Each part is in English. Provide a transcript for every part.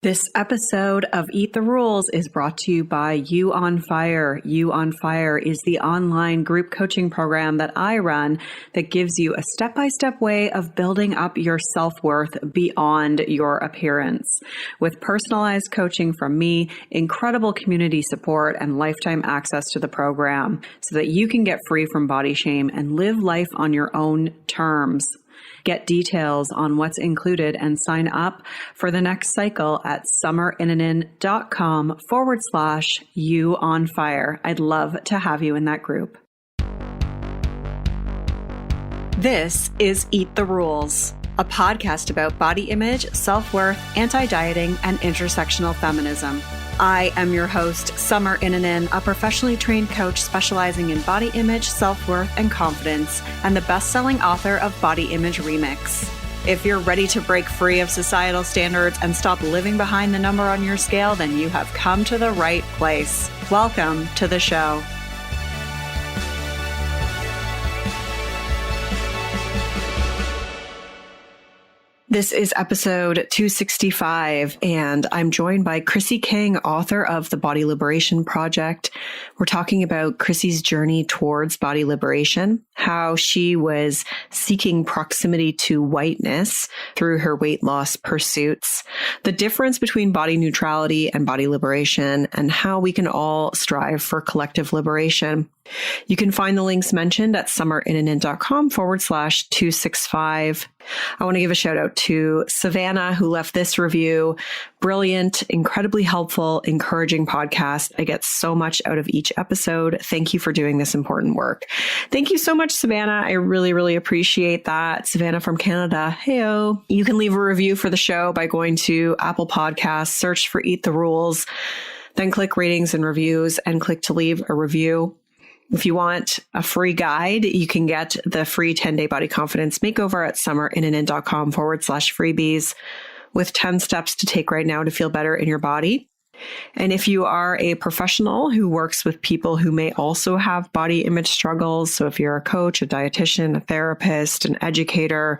This episode of Eat the Rules is brought to you by You on Fire. You on Fire is the online group coaching program that I run that gives you a step-by-step way of building up your self-worth beyond your appearance. With personalized coaching from me, incredible community support, and lifetime access to the program so that you can get free from body shame and live life on your own terms. Get details on what's included and sign up for the next cycle at summerinanen.com/you on fire. I'd love to have you in that group. This is Eat the Rules, a podcast about body image, self-worth, anti-dieting, and intersectional feminism. I am your host, Summer Inanen, a professionally trained coach specializing in body image, self-worth, and confidence, and the best-selling author of Body Image Remix. If you're ready to break free of societal standards and stop living behind the number on your scale, then you have come to the right place. Welcome to the show. This is episode 265, and I'm joined by Chrissy King, author of The Body Liberation Project. We're talking about Chrissy's journey towards body liberation, how she was seeking proximity to whiteness through her weight loss pursuits, the difference between body neutrality and body liberation, and how we can all strive for collective liberation. You can find the links mentioned at summerinanen.com/265. I want to give a shout out to Savannah, who left this review. Brilliant, incredibly helpful, encouraging podcast. I get so much out of each episode. Thank you for doing this important work. Thank you so much, Savannah. I really, really appreciate that. Savannah from Canada. Heyo. You can leave a review for the show by going to Apple Podcasts, search for Eat the Rules, then click ratings and reviews and click to leave a review. If you want a free guide, you can get the free 10-day Body Confidence Makeover at summerinanen.com/freebies with 10 steps to take right now to feel better in your body. And if you are a professional who works with people who may also have body image struggles, so if you're a coach, a dietitian, a therapist, an educator,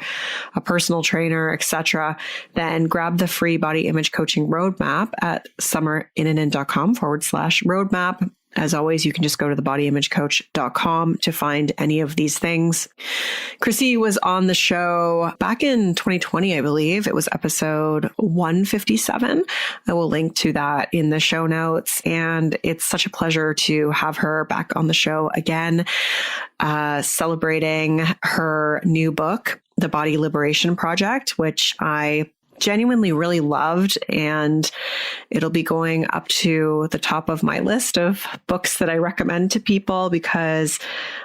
a personal trainer, etc., then grab the free body image coaching roadmap at summerinanen.com/roadmap. As always, you can just go to thebodyimagecoach.com to find any of these things. Chrissy was on the show back in 2020, I believe. It was episode 157. I will link to that in the show notes. And it's such a pleasure to have her back on the show again, celebrating her new book, The Body Liberation Project, which I genuinely really loved, and it'll be going up to the top of my list of books that I recommend to people because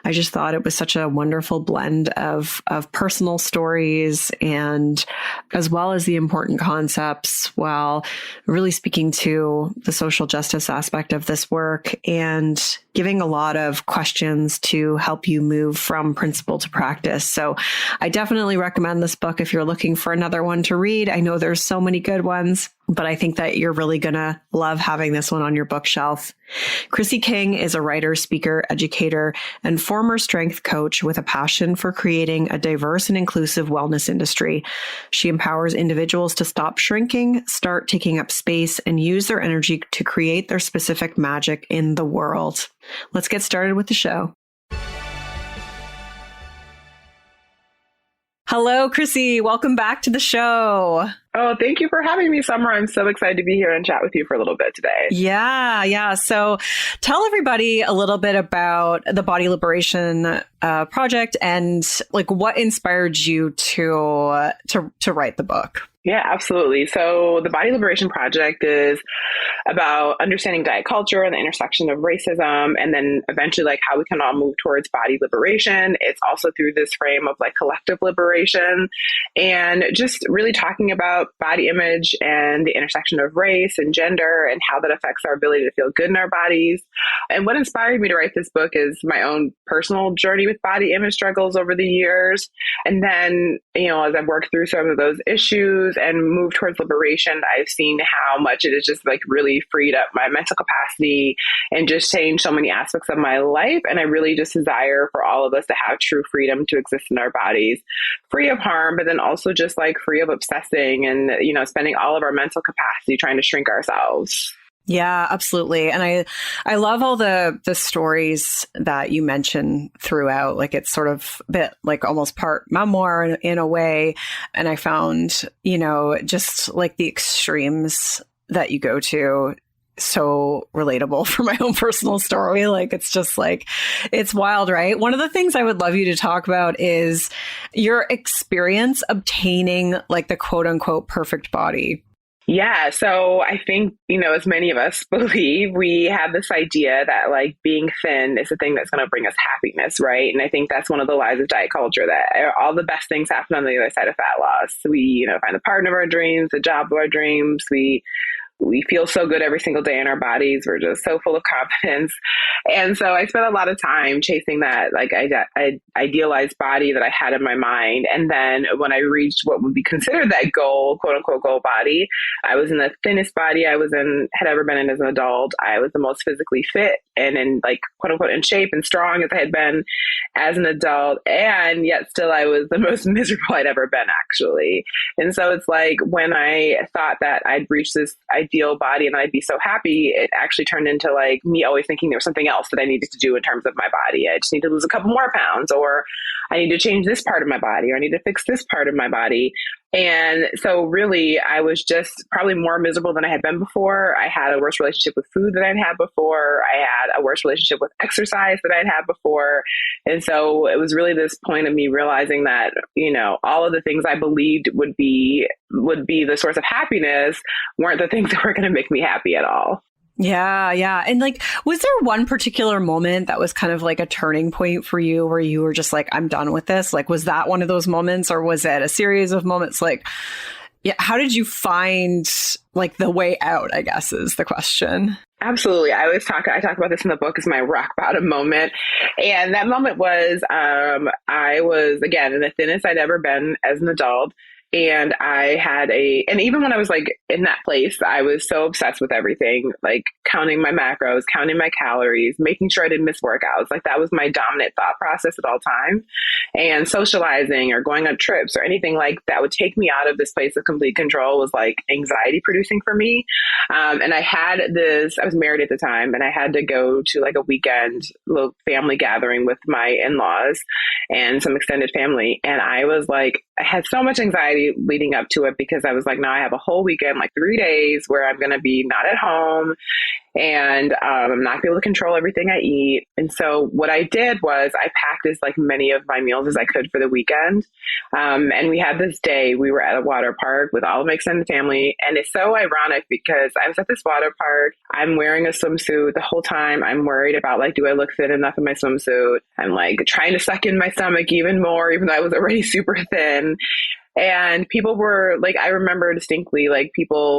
I just thought it was such a wonderful blend of personal stories and as well as the important concepts while really speaking to the social justice aspect of this work and giving a lot of questions to help you move from principle to practice. So I definitely recommend this book if you're looking for another one to read. I know there's so many good ones, but I think that you're really going to love having this one on your bookshelf. Chrissy King is a writer, speaker, educator, and former strength coach with a passion for creating a diverse and inclusive wellness industry. She empowers individuals to stop shrinking, start taking up space, and use their energy to create their specific magic in the world. Let's get started with the show. Hello, Chrissy. Welcome back to the show. Oh, thank you for having me, Summer. I'm so excited to be here and chat with you for a little bit today. Yeah. So tell everybody a little bit about the Body Liberation Project and like what inspired you to write the book. Yeah, absolutely. So the Body Liberation Project is about understanding diet culture and the intersection of racism, and then eventually like how we can all move towards body liberation. It's also through this frame of like collective liberation and just really talking about body image and the intersection of race and gender and how that affects our ability to feel good in our bodies. And what inspired me to write this book is my own personal journey with body image struggles over the years. And then, as I've worked through some of those issues, moves and move towards liberation, I've seen how much it has just like really freed up my mental capacity and just changed so many aspects of my life. And I really just desire for all of us to have true freedom to exist in our bodies, free of harm, but then also just like free of obsessing and, spending all of our mental capacity trying to shrink ourselves. Yeah, absolutely. And I love all the stories that you mention throughout. Like it's sort of a bit like almost part memoir in a way. And I found, just like the extremes that you go to so relatable for my own personal story. Like it's just like, it's wild, right? One of the things I would love you to talk about is your experience obtaining like the quote unquote perfect body. Yeah. So I think, as many of us believe, we have this idea that like being thin is the thing that's going to bring us happiness, right? And I think that's one of the lies of diet culture, that all the best things happen on the other side of fat loss. We, find the partner of our dreams, the job of our dreams. We feel so good every single day in our bodies. We're just so full of confidence. And so I spent a lot of time chasing that, like, idealized body that I had in my mind. And then when I reached what would be considered that goal, quote unquote, goal body, I was in the thinnest body I had ever been in as an adult. I was the most physically fit and in like, quote unquote, in shape and strong as I had been as an adult. And yet still I was the most miserable I'd ever been, actually. And so it's like when I thought that I'd reached this ideal body and I'd be so happy, it actually turned into like me always thinking there was something else that I needed to do in terms of my body. I just need to lose a couple more pounds, or I need to change this part of my body, or I need to fix this part of my body. And so really, I was just probably more miserable than I had been before. I had a worse relationship with food than I'd had before. I had a worse relationship with exercise than I'd had before. And so it was really this point of me realizing that, all of the things I believed would be the source of happiness weren't the things that were going to make me happy at all. Yeah. Yeah. And like, was there one particular moment that was kind of like a turning point for you where you were just like, I'm done with this? Like, was that one of those moments, or was it a series of moments? Like, yeah, how did you find like the way out, I guess is the question. Absolutely. I talk about this in the book as my rock bottom moment. And that moment was, I was, again, in the thinnest I'd ever been as an adult. And and even when I was like in that place, I was so obsessed with everything, like counting my macros, counting my calories, making sure I didn't miss workouts. Like that was my dominant thought process at all times. And socializing or going on trips or anything like that would take me out of this place of complete control was like anxiety producing for me. And I was married at the time, and I had to go to like a weekend little family gathering with my in-laws and some extended family. And I was like, I had so much anxiety leading up to it because I was like, now I have a whole weekend, like 3 days where I'm going to be not at home, and I'm not going to be able to control everything I eat. And so what I did was I packed as like many of my meals as I could for the weekend. And we had this day, we were at a water park with all of my extended family. And it's so ironic because I was at this water park. I'm wearing a swimsuit the whole time. I'm worried about like, do I look thin enough in my swimsuit? I'm like trying to suck in my stomach even more, even though I was already super thin. And people were like, I remember distinctly, like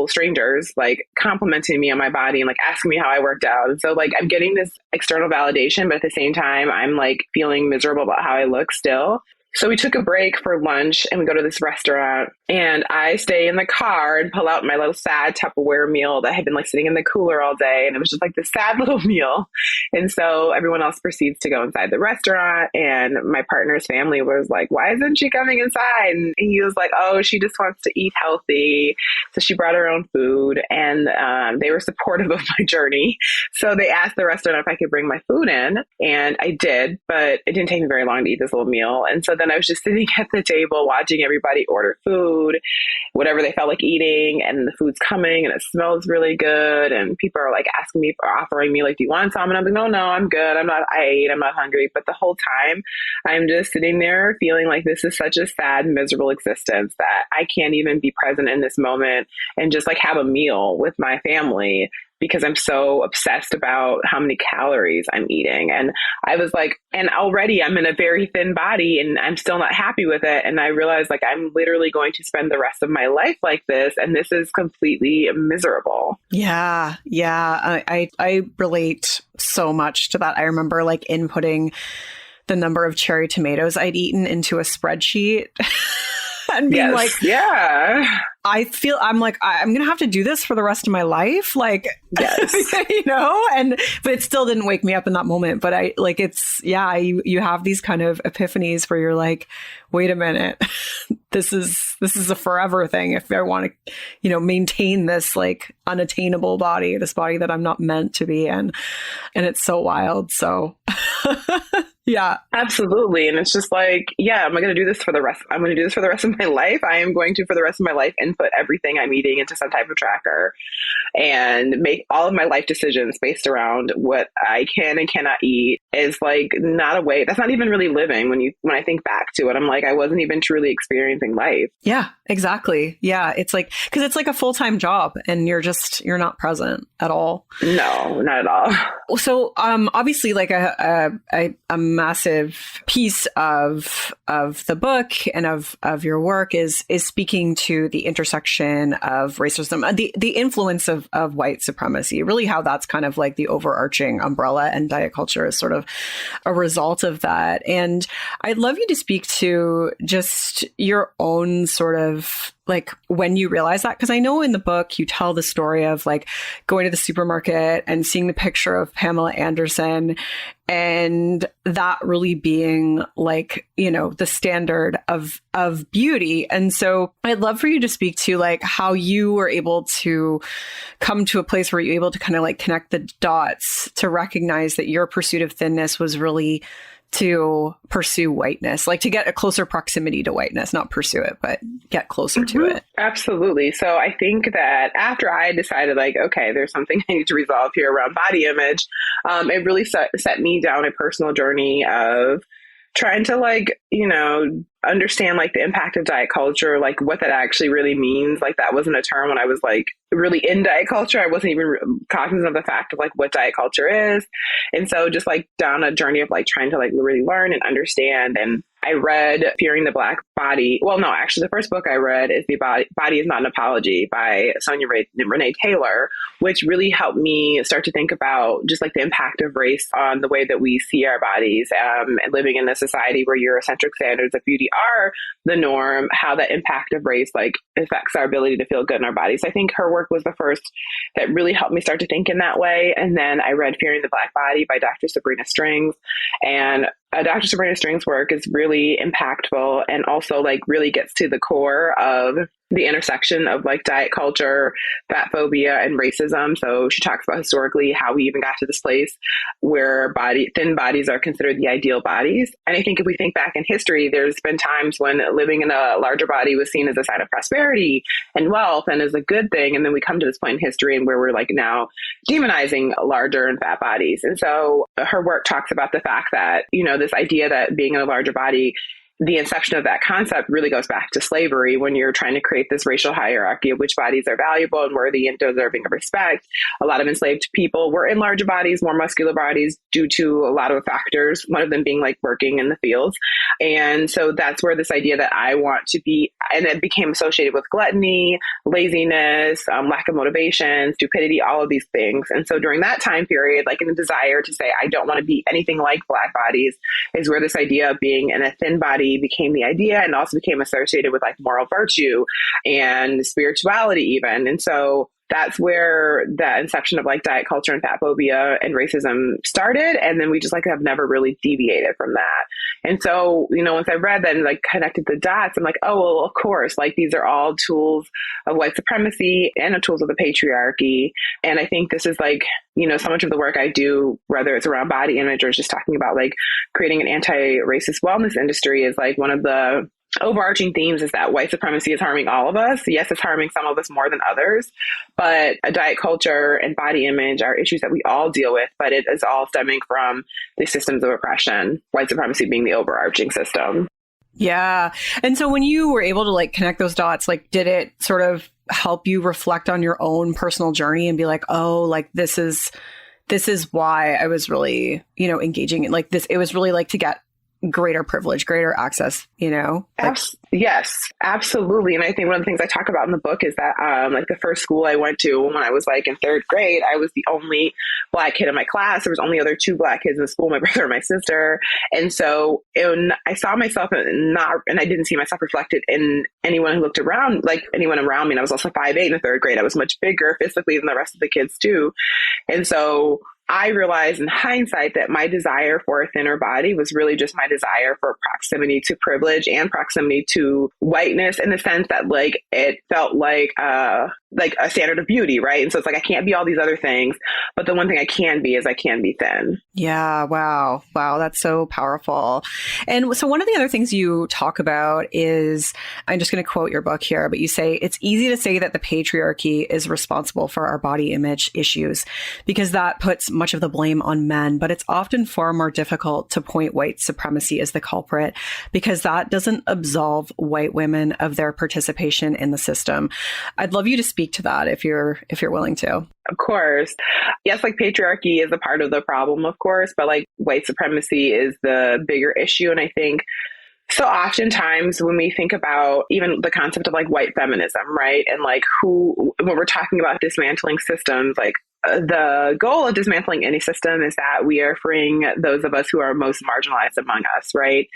strangers, like complimenting me on my body and like asking me how I worked out. And so like, I'm getting this external validation, but at the same time, I'm like feeling miserable about how I look still. So we took a break for lunch and we go to this restaurant, and I stay in the car and pull out my little sad Tupperware meal that had been like sitting in the cooler all day. And it was just like this sad little meal. And so everyone else proceeds to go inside the restaurant, and my partner's family was like, why isn't she coming inside? And he was like, oh, she just wants to eat healthy. So she brought her own food, and they were supportive of my journey. So they asked the restaurant if I could bring my food in, and I did, but it didn't take me very long to eat this little meal. And so then I was just sitting at the table watching everybody order food, whatever they felt like eating, and the food's coming and it smells really good. And people are like asking me, or offering me like, do you want some? And I'm like, no, I'm good. I'm not hungry. But the whole time I'm just sitting there feeling like this is such a sad, miserable existence that I can't even be present in this moment and just like have a meal with my family, because I'm so obsessed about how many calories I'm eating. And I was like, and already I'm in a very thin body and I'm still not happy with it. And I realized like, I'm literally going to spend the rest of my life like this. And this is completely miserable. Yeah. Yeah. I relate so much to that. I remember like inputting the number of cherry tomatoes I'd eaten into a spreadsheet. and being like, yeah. I'm like, I'm going to have to do this for the rest of my life. Like, yes. but it still didn't wake me up in that moment. But you have these kind of epiphanies where you're like, wait a minute, this is a forever thing. If I want to, maintain this like unattainable body, this body that I'm not meant to be in. And it's so wild. So yeah, absolutely. And it's just like, yeah, I'm going to do this for the rest of my life. I am going to, for the rest of my life, input everything I'm eating into some type of tracker and make all of my life decisions based around what I can and cannot eat. Is like not a way. That's not even really living. When I think back to it, I'm like, I wasn't even truly experiencing life. Yeah, exactly. Yeah. It's like, cause it's like a full-time job and you're not present at all. No, not at all. So, obviously like a massive piece of the book and of your work is speaking to the intersection of racism, the influence of white supremacy, really how that's kind of like the overarching umbrella, and diet culture is sort of a result of that. And I'd love you to speak to just your own sort of like when you realize that, because I know in the book you tell the story of like going to the supermarket and seeing the picture of Pamela Anderson and that really being like, the standard of beauty. And so I'd love for you to speak to like how you were able to come to a place where you're able to kind of like connect the dots to recognize that your pursuit of thinness was really to pursue whiteness, like to get a closer proximity to whiteness, not pursue it, but get closer to it. Absolutely. So I think that after I decided like, okay, there's something I need to resolve here around body image, it really set me down a personal journey of trying to like, understand like the impact of diet culture, like what that actually really means. Like that wasn't a term when I was like really in diet culture. I wasn't even cognizant of the fact of like what diet culture is. And so just like down a journey of like trying to like really learn and understand. And I read Fearing the Black Body. Well, no, actually the first book I read is The Body is Not an Apology by Sonia Renee Taylor, which really helped me start to think about just like the impact of race on the way that we see our bodies, and living in a society where Eurocentric standards of beauty are the norm, how that impact of race like affects our ability to feel good in our bodies. I think her work was the first that really helped me start to think in that way. And then I read Fearing the Black Body by Dr. Sabrina Strings, and Dr. Sabrina Strings' work is really impactful and also like really gets to the core of the intersection of like diet culture, fat phobia, and racism. So she talks about historically how we even got to this place where thin bodies are considered the ideal bodies. And I think if we think back in history, there's been times when living in a larger body was seen as a sign of prosperity and wealth and as a good thing. And then we come to this point in history and where we're like now demonizing larger and fat bodies. And so her work talks about the fact that, this idea that being in a larger body, the inception of that concept really goes back to slavery when you're trying to create this racial hierarchy of which bodies are valuable and worthy and deserving of respect. A lot of enslaved people were in larger bodies, more muscular bodies due to a lot of factors, one of them being like working in the fields. And so that's where this idea that I want to be, and it became associated with gluttony, laziness, lack of motivation, stupidity, all of these things. And so during that time period, like in the desire to say, I don't want to be anything like Black bodies is where this idea of being in a thin body became the idea, and also became associated with like moral virtue and spirituality even. And so that's where the inception of like diet culture and fat phobia and racism started. And then we just like have never really deviated from that. And so, once I read that and like connected the dots, I'm like, oh, well, of course, like these are all tools of white supremacy and tools of the patriarchy. And I think this is like, so much of the work I do, whether it's around body image or just talking about like creating an anti-racist wellness industry, is like one of the overarching themes is that white supremacy is harming all of us. Yes, it's harming some of us more than others, but a diet culture and body image are issues that we all deal with, but it is all stemming from the systems of oppression, white supremacy being the overarching system. Yeah. And so when you were able to like connect those dots, like did it sort of help you reflect on your own personal journey and be like, oh, like this is why I was really, engaging in like this. It was really like to get greater privilege, greater access, Yes, absolutely. And I think one of the things I talk about in the book is that, like the first school I went to when I was like in third grade, I was the only Black kid in my class. There was only other two Black kids in the school, my brother and my sister. And so I saw myself and I didn't see myself reflected in anyone who looked around, like anyone around me. And I was also 5'8" in the third grade. I was much bigger physically than the rest of the kids too. And so I realized in hindsight that my desire for a thinner body was really just my desire for proximity to privilege and proximity to whiteness, in the sense that like it felt like a standard of beauty, right? And so it's like I can't be all these other things, but the one thing I can be is I can be thin. Yeah. Wow. That's so powerful. And so one of the other things you talk about is, I'm just going to quote your book here, but you say, it's easy to say that the patriarchy is responsible for our body image issues because that puts much of the blame on men, but it's often far more difficult to point white supremacy as the culprit because that doesn't absolve white women of their participation in the system. I'd love you to speak to that if you're willing to. Of course. Yes, like patriarchy is a part of the problem, of course, but like white supremacy is the bigger issue. And I think so oftentimes when we think about even the concept of like white feminism, right? And like when we're talking about dismantling systems, like the goal of dismantling any system is that we are freeing those of us who are most marginalized among us, right?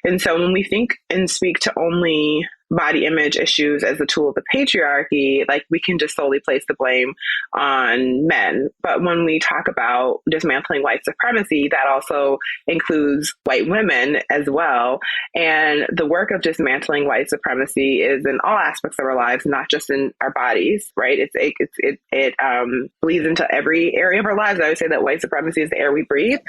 And so when we think and speak to only body image issues as a tool of the patriarchy, like we can just solely place the blame on men. But when we talk about dismantling white supremacy, that also includes white women as well. And the work of dismantling white supremacy is in all aspects of our lives, not just in our bodies, right? It bleeds into every area of our lives. I would say that white supremacy is the air we breathe.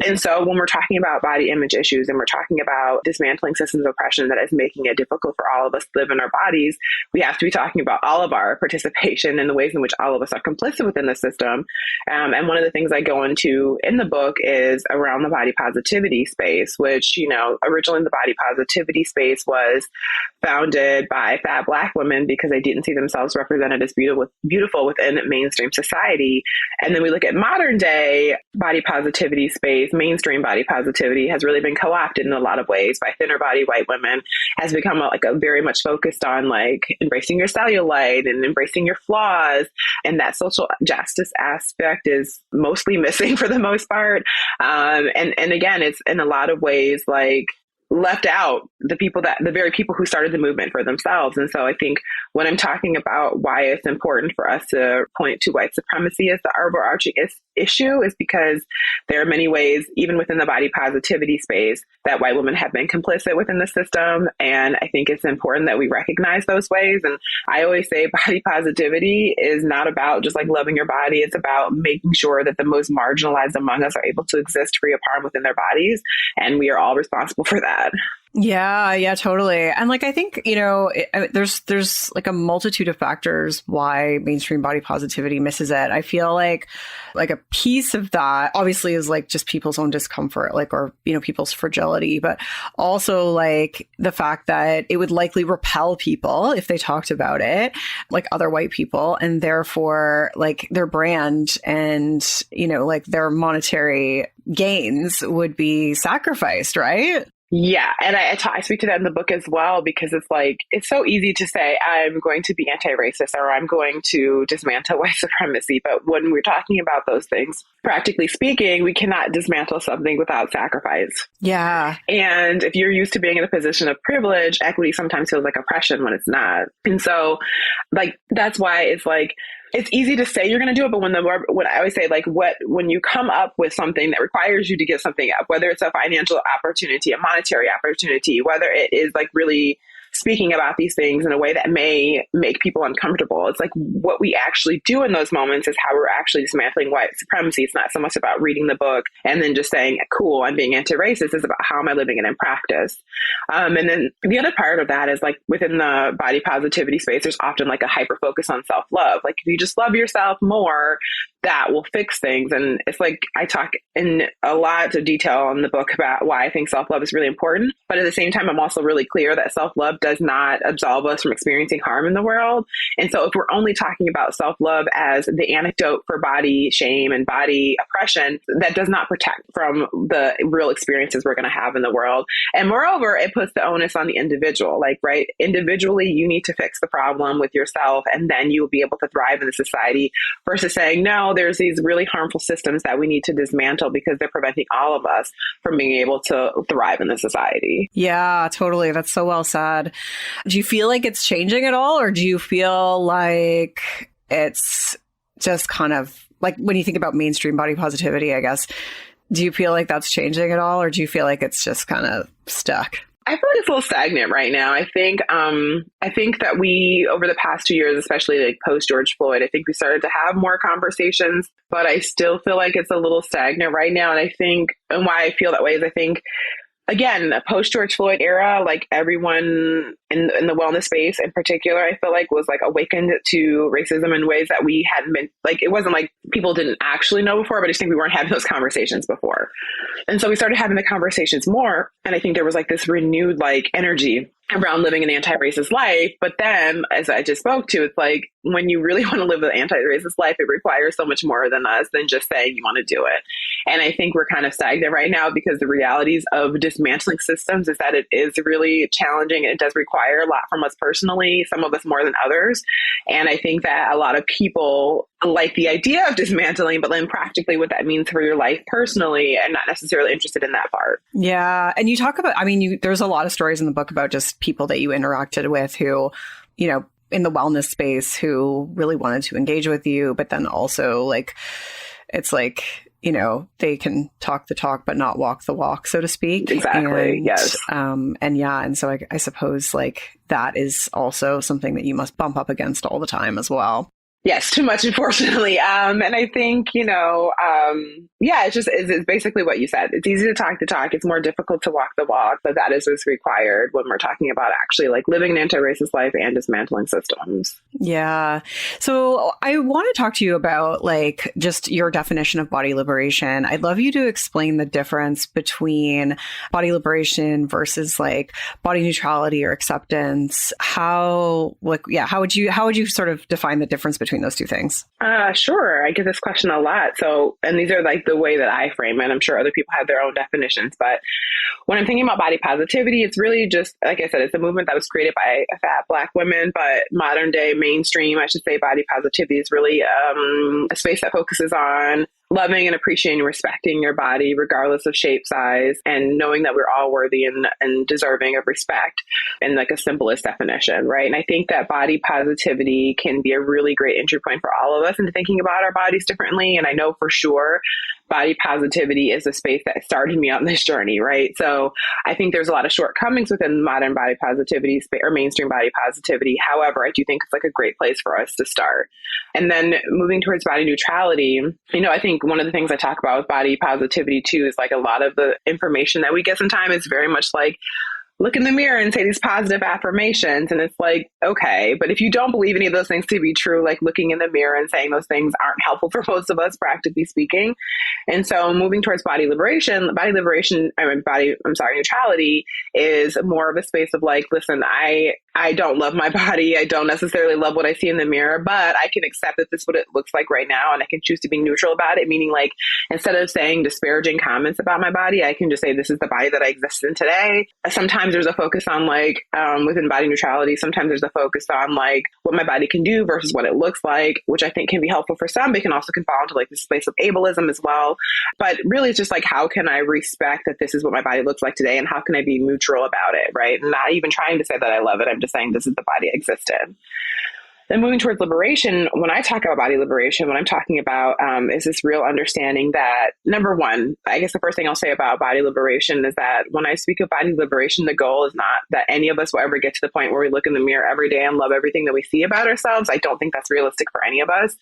And so when we're talking about body image issues and we're talking about dismantling systems of oppression that is making it difficult for all of us to live in our bodies, we have to be talking about all of our participation and the ways in which all of us are complicit within the system. And one of the things I go into in the book is around the body positivity space, which, originally the body positivity space was founded by fat Black women because they didn't see themselves represented as beautiful within mainstream society. And then we look at modern day body positivity space, mainstream body positivity has really been co-opted in a lot of ways by thinner body white women, has become a very much focused on like embracing your cellulite and embracing your flaws. And that social justice aspect is mostly missing for the most part. And again, it's in a lot of ways like left out the very people who started the movement for themselves. And so I think when I'm talking about why it's important for us to point to white supremacy as the overarching issue is because there are many ways, even within the body positivity space, that white women have been complicit within the system. And I think it's important that we recognize those ways. And I always say body positivity is not about just like loving your body. It's about making sure that the most marginalized among us are able to exist free of harm within their bodies. And we are all responsible for that. Yeah, totally. And like, I think, there's like a multitude of factors why mainstream body positivity misses it. I feel like a piece of that obviously is like just people's own discomfort, or people's fragility, but also like the fact that it would likely repel people if they talked about it, like other white people, and therefore like their brand and, like their monetary gains would be sacrificed, right? Yeah. And I speak to that in the book as well, because it's like, it's so easy to say, I'm going to be anti-racist or I'm going to dismantle white supremacy. But when we're talking about those things, practically speaking, we cannot dismantle something without sacrifice. Yeah. And if you're used to being in a position of privilege, equity sometimes feels like oppression when it's not. And so like, that's why it's like, it's easy to say you're going to do it, but when I always say like when you come up with something that requires you to give something up, whether it's a financial opportunity, a monetary opportunity, whether it is like really speaking about these things in a way that may make people uncomfortable. It's like what we actually do in those moments is how we're actually dismantling white supremacy. It's not so much about reading the book and then just saying, cool, I'm being anti-racist. It's about how am I living it in practice. And then the other part of that is like within the body positivity space, there's often like a hyper focus on self-love. Like if you just love yourself more, that will fix things. And it's like, I talk in a lot of detail in the book about why I think self-love is really important. But at the same time, I'm also really clear that self-love does not absolve us from experiencing harm in the world. And so if we're only talking about self-love as the antidote for body shame and body oppression, that does not protect from the real experiences we're going to have in the world. And moreover, it puts the onus on the individual. Like, right, individually, you need to fix the problem with yourself, and then you'll be able to thrive in the society, versus saying, no, there's these really harmful systems that we need to dismantle because they're preventing all of us from being able to thrive in the society. Yeah, totally. That's so well said. Do you feel like it's changing at all? Or do you feel like it's just kind of like when you think about mainstream body positivity, I guess, do you feel like that's changing at all? Or do you feel like it's just kind of stuck? I feel like it's a little stagnant right now. I think that we, over the past 2 years, especially like post George Floyd, I think we started to have more conversations, but I still feel like it's a little stagnant right now. And why I feel that way is I think, again, a post George Floyd era, like everyone in the wellness space in particular, I feel like was like awakened to racism in ways that we hadn't been, like, it wasn't like people didn't actually know before, but I just think we weren't having those conversations before. And so we started having the conversations more. And I think there was like this renewed like energy around living an anti-racist life. But then, as I just spoke to, it's like, when you really want to live an anti-racist life, it requires so much more than us than just saying you want to do it. And I think we're kind of stagnant right now because the realities of dismantling systems is that it is really challenging. It does require a lot from us personally, some of us more than others. And I think that a lot of people like the idea of dismantling, but then practically what that means for your life personally, and not necessarily interested in that part. Yeah. And you talk about, I mean, there's a lot of stories in the book about just people that you interacted with who, you know, in the wellness space who really wanted to engage with you, but then also like, it's like, you know, they can talk the talk, but not walk the walk, so to speak. Exactly. And, yes. And so I suppose like that is also something that you must bump up against all the time as well. Yes, too much, unfortunately. And I think, it's basically what you said. It's easy to talk the talk. It's more difficult to walk the walk, but that is what's required when we're talking about actually like living an anti-racist life and dismantling systems. Yeah. So I want to talk to you about like just your definition of body liberation. I'd love you to explain the difference between body liberation versus like body neutrality or acceptance. How would you sort of define the difference between those two things? Sure. I get this question a lot. So, and these are like the way that I frame it. I'm sure other people have their own definitions, but when I'm thinking about body positivity, it's really just, like I said, it's a movement that was created by fat Black women, but modern day mainstream, I should say, body positivity is really a space that focuses on loving and appreciating and respecting your body, regardless of shape, size, and knowing that we're all worthy and deserving of respect in like a simplest definition, right? And I think that body positivity can be a really great entry point for all of us into thinking about our bodies differently. And I know for sure body positivity is a space that started me on this journey, right? So I think there's a lot of shortcomings within modern body positivity or mainstream body positivity. However, I do think it's like a great place for us to start. And then moving towards body neutrality, I think one of the things I talk about with body positivity too is like a lot of the information that we get sometimes is very much like, look in the mirror and say these positive affirmations. And it's like, okay, but if you don't believe any of those things to be true, like looking in the mirror and saying those things aren't helpful for most of us, practically speaking. And so moving towards neutrality is more of a space of like, listen, I don't love my body. I don't necessarily love what I see in the mirror, but I can accept that this is what it looks like right now. And I can choose to be neutral about it, meaning like, instead of saying disparaging comments about my body, I can just say, this is the body that I exist in today. Sometimes there's a focus on like, within body neutrality, sometimes there's a focus on like what my body can do versus what it looks like, which I think can be helpful for some, but can also fall into like this space of ableism as well. But really it's just like, how can I respect that this is what my body looks like today? And how can I be neutral about it, right? And not even trying to say that I love it. I'm just saying this is the body I exist in. Then moving towards liberation, when I talk about body liberation, what I'm talking about is this real understanding that, number one, I guess the first thing I'll say about body liberation is that when I speak of body liberation, the goal is not that any of us will ever get to the point where we look in the mirror every day and love everything that we see about ourselves. I don't think that's realistic for any of us.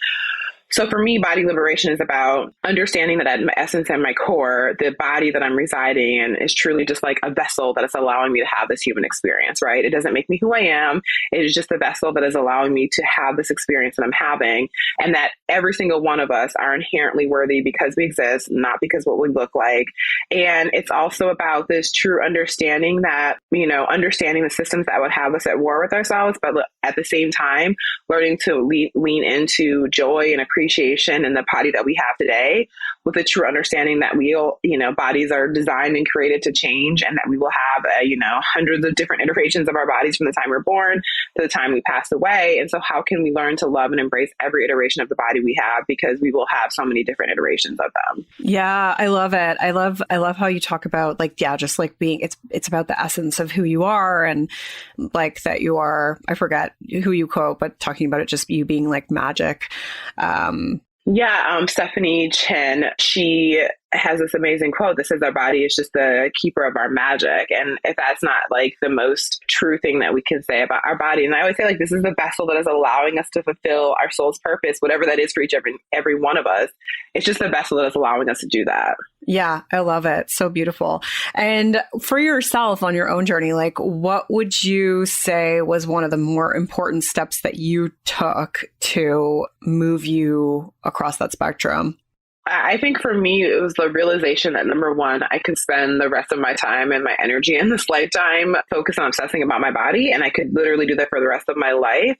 So for me, body liberation is about understanding that at my essence and my core, the body that I'm residing in is truly just like a vessel that is allowing me to have this human experience, right? It doesn't make me who I am. It is just a vessel that is allowing me to have this experience that I'm having, and that every single one of us are inherently worthy because we exist, not because what we look like. And it's also about this true understanding that, understanding the systems that would have us at war with ourselves, but at the same time, learning to lean into joy and appreciation in the body that we have today, with a true understanding that bodies are designed and created to change, and that we will have, hundreds of different iterations of our bodies from the time we're born to the time we pass away. And so how can we learn to love and embrace every iteration of the body we have, because we will have so many different iterations of them. Yeah, I love it. I love how you talk about just like being, it's about the essence of who you are, and like that you are, I forget who you quote, but talking about it just you being like magic. Stephanie Chin, she has this amazing quote that says our body is just the keeper of our magic. And if that's not like the most true thing that we can say about our body, and I always say like this is the vessel that is allowing us to fulfill our soul's purpose, whatever that is for every one of us. It's just the vessel that is allowing us to do that. Yeah, I love it. So beautiful. And for yourself on your own journey, like what would you say was one of the more important steps that you took to move you across that spectrum? I think for me, it was the realization that number one, I could spend the rest of my time and my energy in this lifetime focused on obsessing about my body. And I could literally do that for the rest of my life.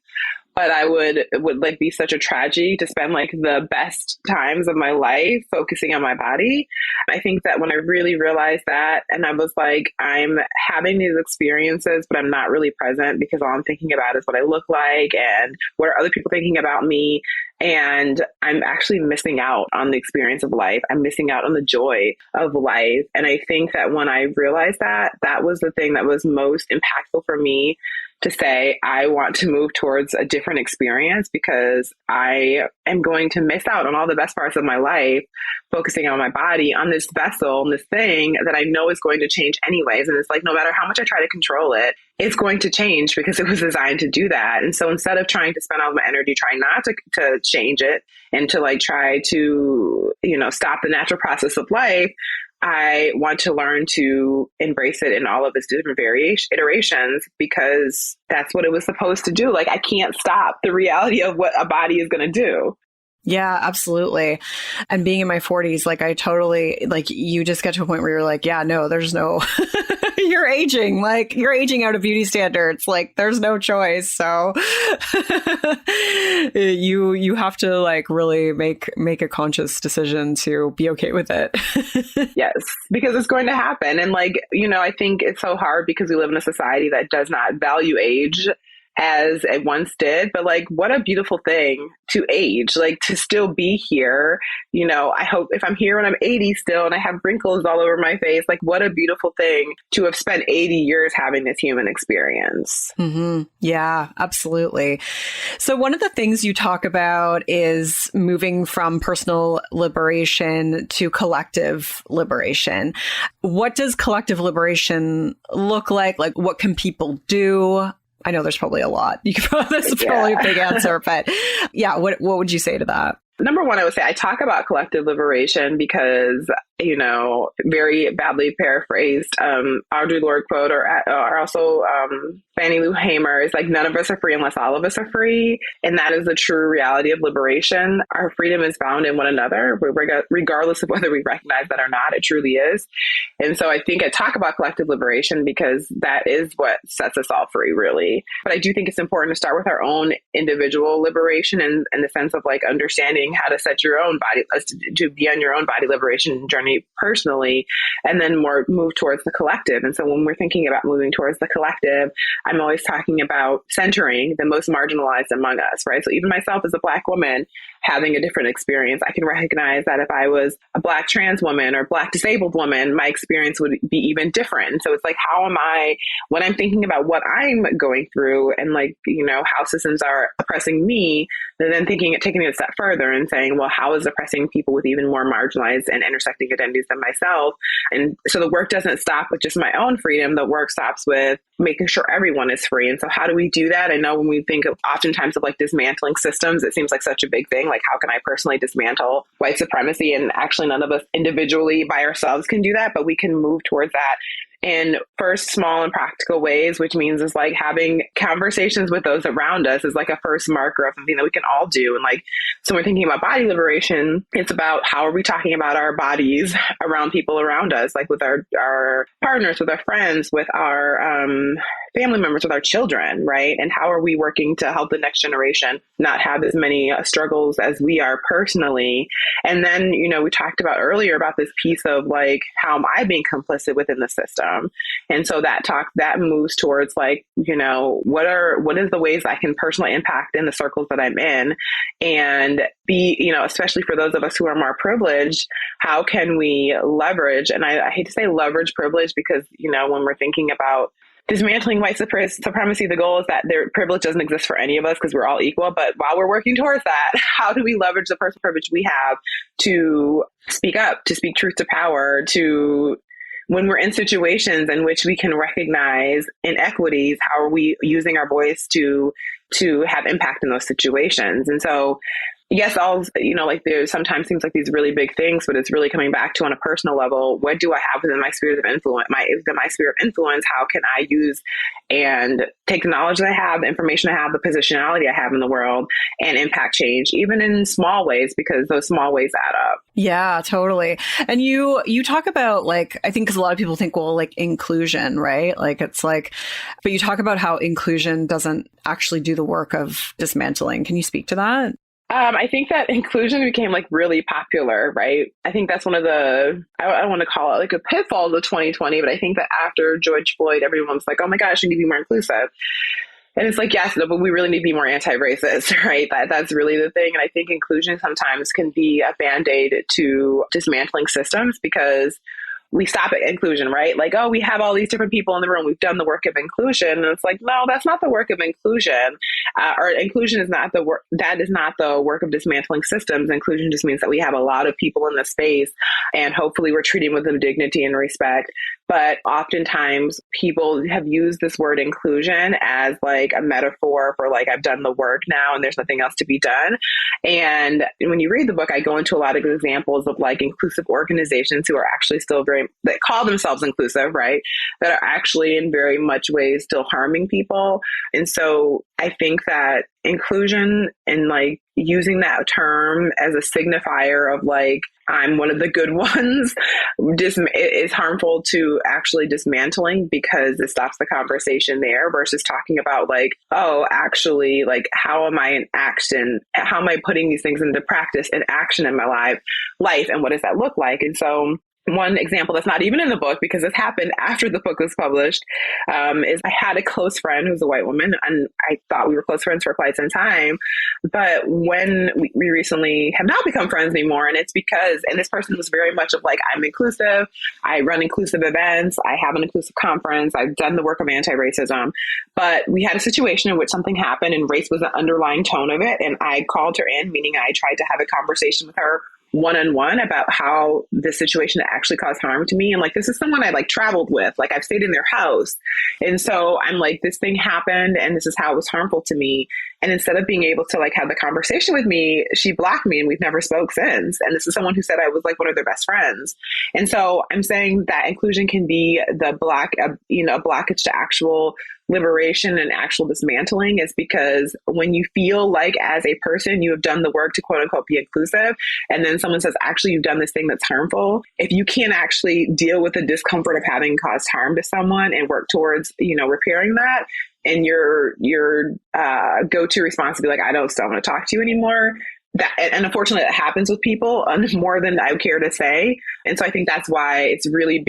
But it would like be such a tragedy to spend like the best times of my life focusing on my body. I think that when I really realized that, and I was like, I'm having these experiences, but I'm not really present because all I'm thinking about is what I look like and what are other people thinking about me. And I'm actually missing out on the experience of life. I'm missing out on the joy of life. And I think that when I realized that, that was the thing that was most impactful for me, to say, I want to move towards a different experience because I am going to miss out on all the best parts of my life, focusing on my body, on this vessel, and this thing that I know is going to change anyways. And it's like, no matter how much I try to control it, it's going to change because it was designed to do that. And so instead of trying to spend all my energy trying not to change it and to like try to, stop the natural process of life, I want to learn to embrace it in all of its different iterations, because that's what it was supposed to do. Like, I can't stop the reality of what a body is going to do. Yeah, absolutely. And being in my 40s, like I totally, like you just get to a point where you're like, yeah, no, there's no, you're aging out of beauty standards. Like there's no choice. So you have to like really make a conscious decision to be okay with it. Yes, because it's going to happen. And like, I think it's so hard because we live in a society that does not value age as it once did. But like, what a beautiful thing to age, like to still be here. I hope if I'm here when I'm 80 still and I have wrinkles all over my face, like what a beautiful thing to have spent 80 years having this human experience. Mm-hmm. Yeah, absolutely. So one of the things you talk about is moving from personal liberation to collective liberation. What does collective liberation look like? Like, what can people do? I know there's probably a lot. That's probably a big answer, but yeah, what would you say to that? Number one, I would say I talk about collective liberation because, very badly paraphrased, Audre Lorde quote, or also Fannie Lou Hamer is like, none of us are free unless all of us are free. And that is the true reality of liberation. Our freedom is found in one another, regardless of whether we recognize that or not. It truly is. And so I think I talk about collective liberation because that is what sets us all free, really. But I do think it's important to start with our own individual liberation in the sense of like understanding how to set your own body, to be on your own body liberation journey personally, and then move towards the collective. And so when we're thinking about moving towards the collective, I'm always talking about centering the most marginalized among us, right? So even myself as a Black woman having a different experience, I can recognize that if I was a Black trans woman or Black disabled woman, my experience would be even different. And so it's like, how am I, when I'm thinking about what I'm going through and like, how systems are oppressing me, then taking it a step further and saying, well, how is oppressing people with even more marginalized and intersecting identities than myself? And so the work doesn't stop with just my own freedom. The work stops with making sure everyone is free. And so how do we do that? I know when we think of oftentimes of like dismantling systems, it seems like such a big thing. like, how can I personally dismantle white supremacy? And actually none of us individually by ourselves can do that, but we can move towards that in first small and practical ways, which means is like having conversations with those around us is like a first marker of something that we can all do. And like, so when we're thinking about body liberation, it's about how are we talking about our bodies around people around us, like with our partners, with our friends, with our family members, with our children, right? And how are we working to help the next generation not have as many struggles as we are personally? And then, you know, we talked about earlier about this piece of like, how am I being complicit within the system? And so that moves towards like, you know, what is the ways I can personally impact in the circles that I'm in, and be, you know, especially for those of us who are more privileged, how can we leverage, and I hate to say leverage privilege, because, you know, when we're thinking about dismantling white supremacy, the goal is that their privilege doesn't exist for any of us because we're all equal. But while we're working towards that, how do we leverage the personal privilege we have to speak up, to speak truth to power, to when we're in situations in which we can recognize inequities, how are we using our voice to have impact in those situations? And so, yes, you know, like there sometimes seems like these really big things, but it's really coming back to on a personal level, what do I have within my sphere of influence? Within my sphere of influence, how can I use and take the knowledge that I have, the information I have, the positionality I have in the world, and impact change, even in small ways, because those small ways add up. Yeah, totally. And you talk about like, I think because a lot of people think, well, like inclusion, right? Like it's like, but you talk about how inclusion doesn't actually do the work of dismantling. Can you speak to that? I think that inclusion became like really popular, right? I think that's one of the, I don't want to call it like a pitfall of 2020, but I think that after George Floyd, everyone's like, oh my gosh, we need to be more inclusive. And it's like, yes, no, but we really need to be more anti-racist, right? That's really the thing. And I think inclusion sometimes can be a band-aid to dismantling systems, because we stop at inclusion, right? Like, oh, we have all these different people in the room. We've done the work of inclusion. And it's like, no, that's not the work of inclusion. Or inclusion is not the work. That is not the work of dismantling systems. Inclusion just means that we have a lot of people in the space, and hopefully we're treating with them dignity and respect. But oftentimes people have used this word inclusion as like a metaphor for like, I've done the work now and there's nothing else to be done. And when you read the book, I go into a lot of examples of like inclusive organizations who are actually still that call themselves inclusive, right? That are actually in very much ways still harming people. And so I think that inclusion and like using that term as a signifier of like, I'm one of the good ones, is harmful to actually dismantling, because it stops the conversation there versus talking about like, oh, actually, like, how am I in action? How am I putting these things into practice and action in my life? And what does that look like? And so one example that's not even in the book, because this happened after the book was published, is I had a close friend who's a white woman, and I thought we were close friends for quite some time. But when we recently have not become friends anymore, and it's because, and this person was very much of like, I'm inclusive, I run inclusive events, I have an inclusive conference, I've done the work of anti-racism. But we had a situation in which something happened and race was the underlying tone of it. And I called her in, meaning I tried to have a conversation with her one-on-one about how this situation actually caused harm to me. And like, this is someone I like traveled with, like I've stayed in their house. And so I'm like, this thing happened and this is how it was harmful to me. And instead of being able to like have the conversation with me, she blocked me and we've never spoke since. And this is someone who said I was like one of their best friends. And so I'm saying that inclusion can be the blockage to actual liberation and actual dismantling, is because when you feel like as a person you have done the work to quote unquote be inclusive, and then someone says, actually, you've done this thing that's harmful, if you can't actually deal with the discomfort of having caused harm to someone and work towards, repairing that, and your go-to response to be like, I don't still want to talk to you anymore. And unfortunately, that happens with people more than I care to say. And so I think that's why it's really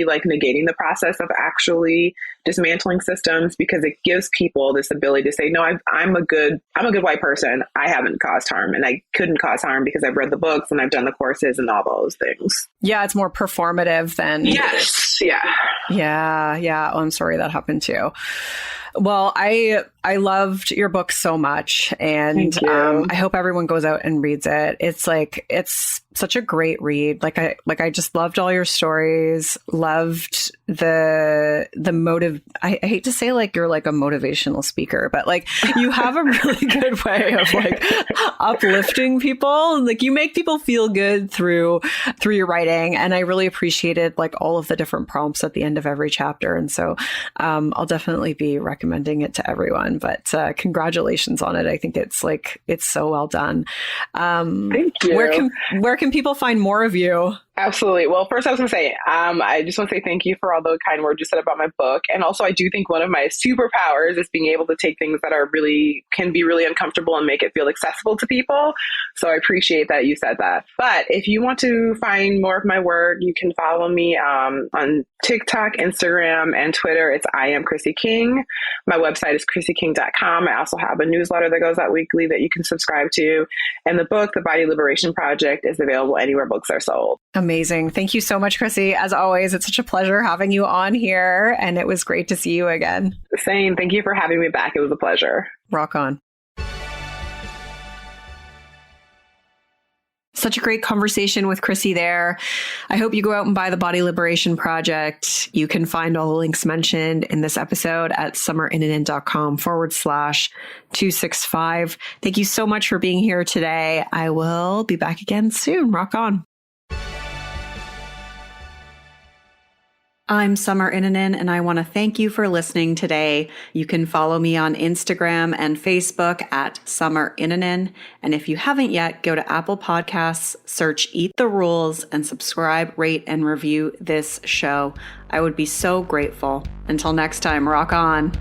like negating the process of actually dismantling systems, because it gives people this ability to say, no, I'm a good white person. I haven't caused harm, and I couldn't cause harm because I've read the books and I've done the courses and all those things. Yeah, it's more performative than. Yes. Yeah. Yeah. Oh, I'm sorry that happened too. Well, I loved your book so much, and I hope everyone goes out and reads it. It's such a great read. I just loved all your stories, loved the I hate to say like you're like a motivational speaker, but like you have a really good way of like uplifting people. Like you make people feel good through your writing. And I really appreciated like all of the different prompts at the end of every chapter. And so I'll definitely be recommending it to everyone, but congratulations on it. I think it's so well done. Thank you. Where can people find more of you? Absolutely. Well, first I was going to say, I just want to say thank you for all the kind words you said about my book. And also I do think one of my superpowers is being able to take things that can be really uncomfortable and make it feel accessible to people. So I appreciate that you said that. But if you want to find more of my work, you can follow me on TikTok, Instagram, and Twitter. It's I am Chrissy King. My website is chrissyking.com. I also have a newsletter that goes out weekly that you can subscribe to. And the book, The Body Liberation Project, is available anywhere books are sold. Amazing. Thank you so much, Chrissy. As always, it's such a pleasure having you on here, and it was great to see you again. Same. Thank you for having me back. It was a pleasure. Rock on. Such a great conversation with Chrissy there. I hope you go out and buy the Body Liberation Project. You can find all the links mentioned in this episode at summerinnanen.com/265. Thank you so much for being here today. I will be back again soon. Rock on. I'm Summer Innanen, and I want to thank you for listening today. You can follow me on Instagram and Facebook at Summer Innanen. And if you haven't yet, go to Apple Podcasts, search Eat the Rules, and subscribe, rate, and review this show. I would be so grateful. Until next time, rock on.